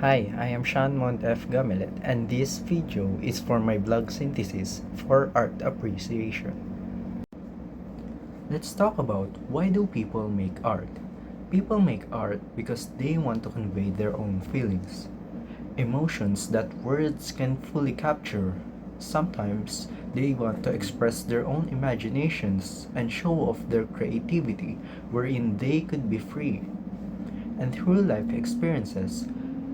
Hi, I am Sean Mont F. Gamelet, and this video is for my blog synthesis for art appreciation. Let's talk about why do people make art. People make art because they want to convey their own feelings, emotions that words can fully capture. Sometimes they want to express their own imaginations and show off their creativity wherein they could be free. And through life experiences,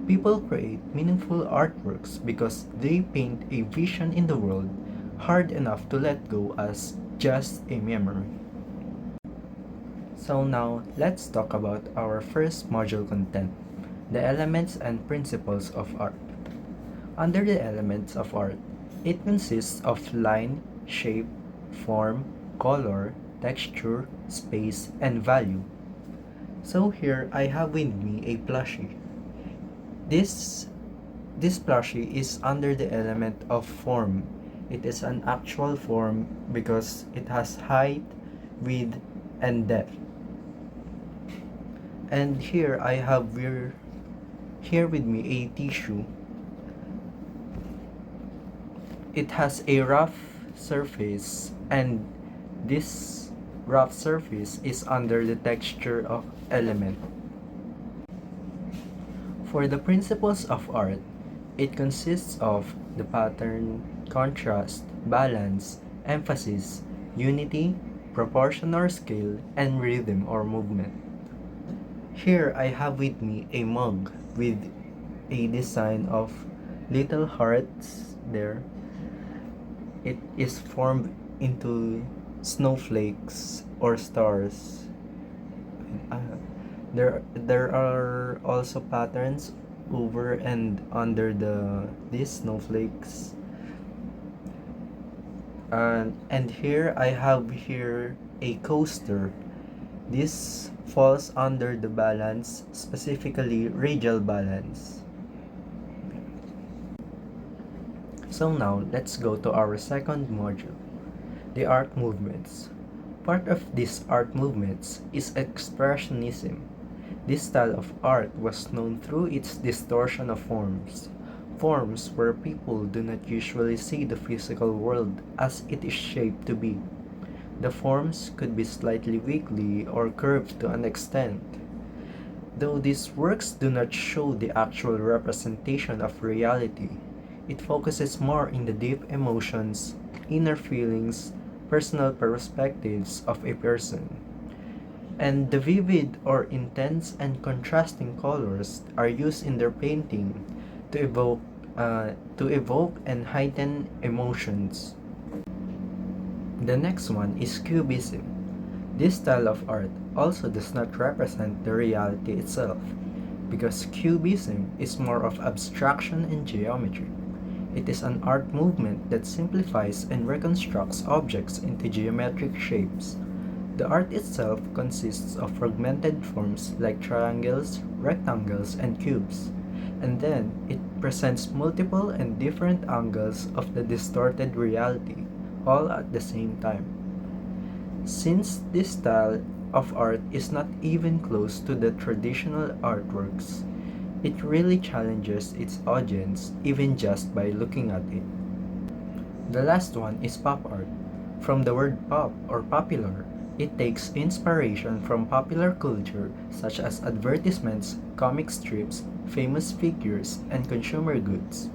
people create meaningful artworks because they paint a vision in the world hard enough to let go as just a memory. So now, let's talk about our first module content, the elements and principles of art. Under the elements of art, it consists of line, shape, form, color, texture, space, and value. So here I have with me a plushie. This this plushie is under the element of form. It is an actual form because it has height, width, and depth. And here I have here with me a tissue. It has a rough surface, and this rough surface is under the texture of element. For the principles of art, it consists of the pattern, contrast, balance, emphasis, unity, proportion or scale, and rhythm or movement. Here I have with me a mug with a design of little hearts there. It is formed into snowflakes or stars. Uh, there are also patterns over and under these snowflakes. And here I have here a coaster. This falls under the balance, specifically radial balance. So now let's go to our second module, the art movements. Part of these art movements is expressionism. This style of art was known through its distortion of forms. Forms where people do not usually see the physical world as it is shaped to be. The forms could be slightly wiggly or curved to an extent. Though these works do not show the actual representation of reality, it focuses more in the deep emotions, inner feelings, personal perspectives of a person. And the vivid or intense and contrasting colors are used in their painting to evoke and heighten emotions. The next one is Cubism. This style of art also does not represent the reality itself, because Cubism is more of abstraction and geometry. It is an art movement that simplifies and reconstructs objects into geometric shapes. The art itself consists of fragmented forms like triangles, rectangles, and cubes, and then it presents multiple and different angles of the distorted reality, all at the same time. Since this style of art is not even close to the traditional artworks, it really challenges its audience even just by looking at it. The last one is pop art. From the word pop or popular, it takes inspiration from popular culture such as advertisements, comic strips, famous figures, and consumer goods,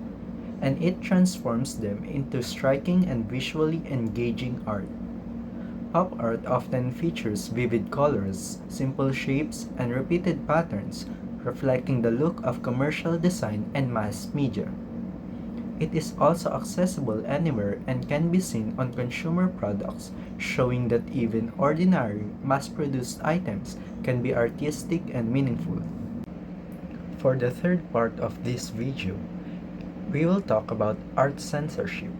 and it transforms them into striking and visually engaging art. Pop art often features vivid colors, simple shapes, and repeated patterns, reflecting the look of commercial design and mass media. It is also accessible anywhere and can be seen on consumer products, showing that even ordinary, mass-produced items can be artistic and meaningful. For the third part of this video, we will talk about art censorship.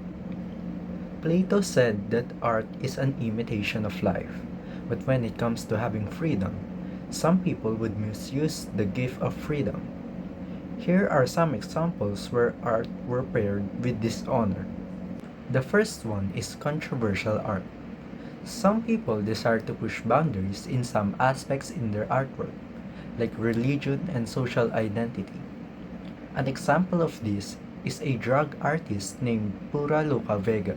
Plato said that art is an imitation of life, but when it comes to having freedom, some people would misuse the gift of freedom. Here are some examples where art were paired with dishonor. The first one is controversial art. Some people desire to push boundaries in some aspects in their artwork, like religion and social identity. An example of this is a drug artist named Pura Luca Vega,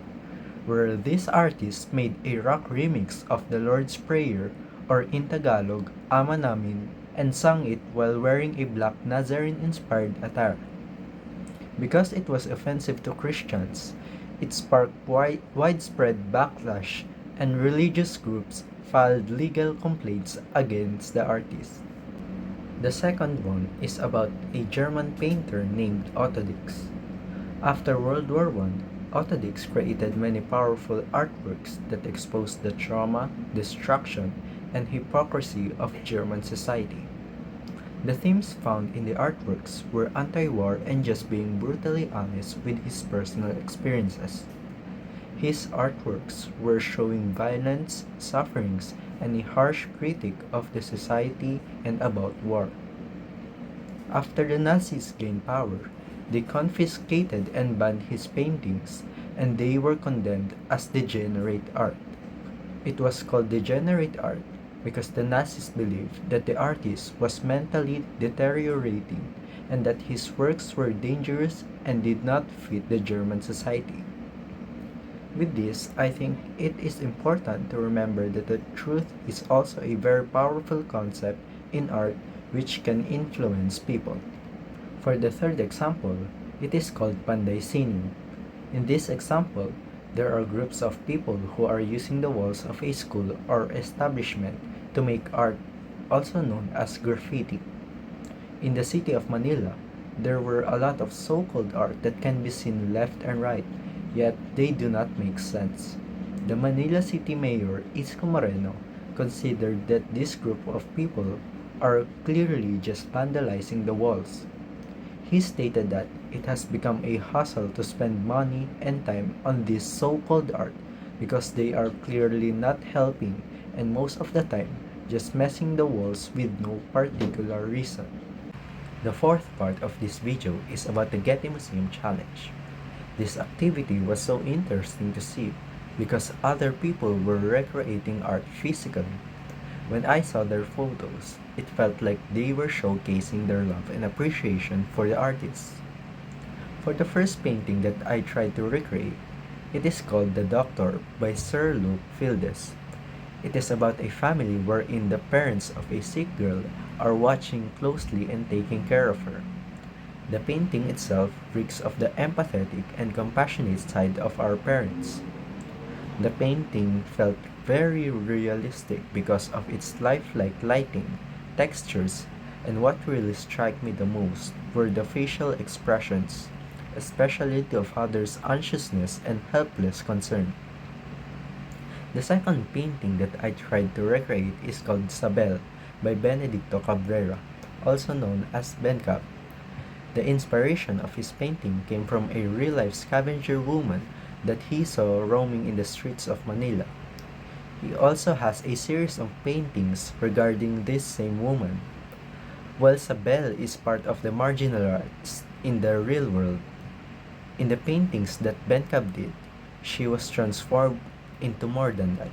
where this artist made a rock remix of the Lord's Prayer, or in Tagalog, Ama Namin, and sung it while wearing a black Nazarene-inspired attire. Because it was offensive to Christians, it sparked widespread backlash, and religious groups filed legal complaints against the artist. The second one is about a German painter named Otto Dix. After World War I, Otto Dix created many powerful artworks that exposed the trauma, destruction, and hypocrisy of German society. The themes found in the artworks were anti-war and just being brutally honest with his personal experiences. His artworks were showing violence, sufferings, and a harsh critique of the society and about war. After the Nazis gained power, they confiscated and banned his paintings, and they were condemned as degenerate art. It was called degenerate art because the Nazis believed that the artist was mentally deteriorating and that his works were dangerous and did not fit the German society. With this, I think it is important to remember that the truth is also a very powerful concept in art which can influence people. For the third example, it is called Panday Singing. In this example, there are groups of people who are using the walls of a school or establishment to make art, also known as graffiti. In the city of Manila, there were a lot of so-called art that can be seen left and right, yet they do not make sense. The Manila City Mayor, Isko Moreno, considered that this group of people are clearly just vandalizing the walls. He stated that it has become a hassle to spend money and time on this so-called art because they are clearly not helping and most of the time just messing the walls with no particular reason. The fourth part of this video is about the Getty Museum Challenge. This activity was so interesting to see because other people were recreating art physically. When I saw their photos, it felt like they were showcasing their love and appreciation for the artists. For the first painting that I tried to recreate, it is called The Doctor by Sir Luke Fildes. It is about a family wherein the parents of a sick girl are watching closely and taking care of her. The painting itself reeks of the empathetic and compassionate side of our parents. The painting felt very realistic because of its lifelike lighting, textures, and what really struck me the most were the facial expressions, especially the father's anxiousness and helpless concern. The second painting that I tried to recreate is called Sabel by Benedicto Cabrera, also known as Bencap. The inspiration of his painting came from a real-life scavenger woman that he saw roaming in the streets of Manila. He also has a series of paintings regarding this same woman. While Sabel is part of the marginalized in the real world, in the paintings that Bencap did, she was transformed into more than that.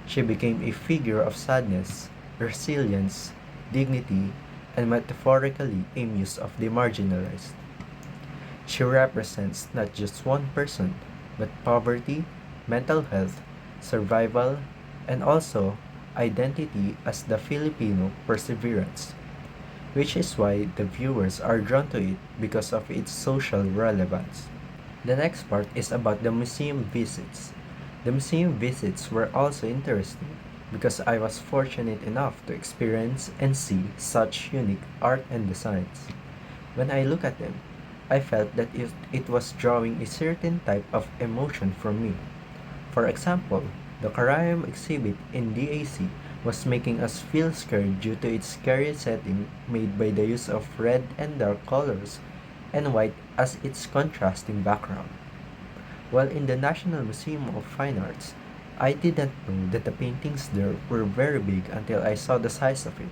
She became a figure of sadness, resilience, dignity, and metaphorically a muse of the marginalized. She represents not just one person, but poverty, mental health, survival, and also identity as the Filipino perseverance, which is why the viewers are drawn to it because of its social relevance. The next part is about the museum visits. The museum visits were also interesting because I was fortunate enough to experience and see such unique art and designs. When I look at them, I felt that it was drawing a certain type of emotion from me. For example, the Karayam exhibit in DAC was making us feel scared due to its scary setting made by the use of red and dark colors and white as its contrasting background. While in the National Museum of Fine Arts, I didn't know that the paintings there were very big until I saw the size of it.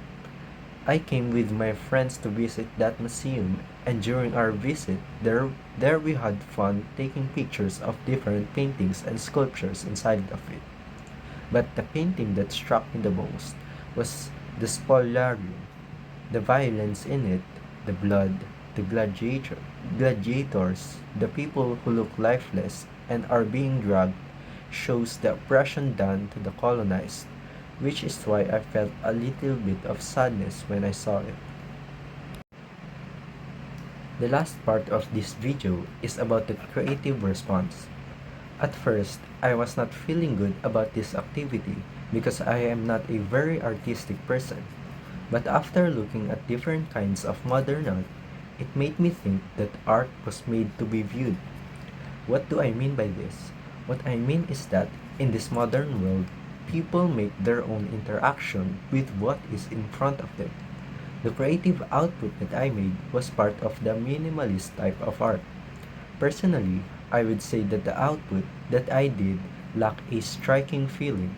I came with my friends to visit that museum, and during our visit, there we had fun taking pictures of different paintings and sculptures inside of it. But the painting that struck me the most was the Spoliarium. The violence in it, the blood, the gladiators, the people who look lifeless and are being dragged, shows the oppression done to the colonized, which is why I felt a little bit of sadness when I saw it. The last part of this video is about the creative response. At first, I was not feeling good about this activity because I am not a very artistic person. But after looking at different kinds of modern art, it made me think that art was made to be viewed. What do I mean by this? What I mean is that in this modern world, people make their own interaction with what is in front of them. The creative output that I made was part of the minimalist type of art. Personally, I would say that the output that I did lacked a striking feeling,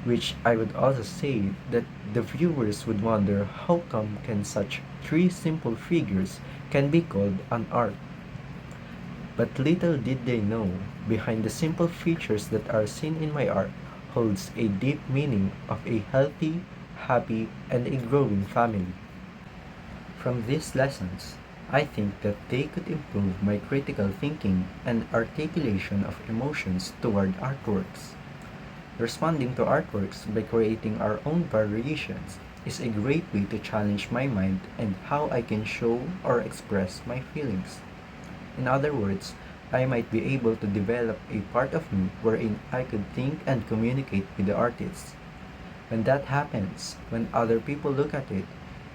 which I would also say that the viewers would wonder how come can such three simple figures can be called an art. But little did they know, behind the simple features that are seen in my art holds a deep meaning of a healthy, happy, and a growing family. From these lessons, I think that they could improve my critical thinking and articulation of emotions toward artworks. Responding to artworks by creating our own variations is a great way to challenge my mind and how I can show or express my feelings. In other words, I might be able to develop a part of me wherein I could think and communicate with the artist. When that happens, when other people look at it,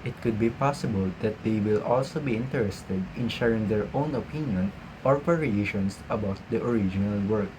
it could be possible that they will also be interested in sharing their own opinion or variations about the original work.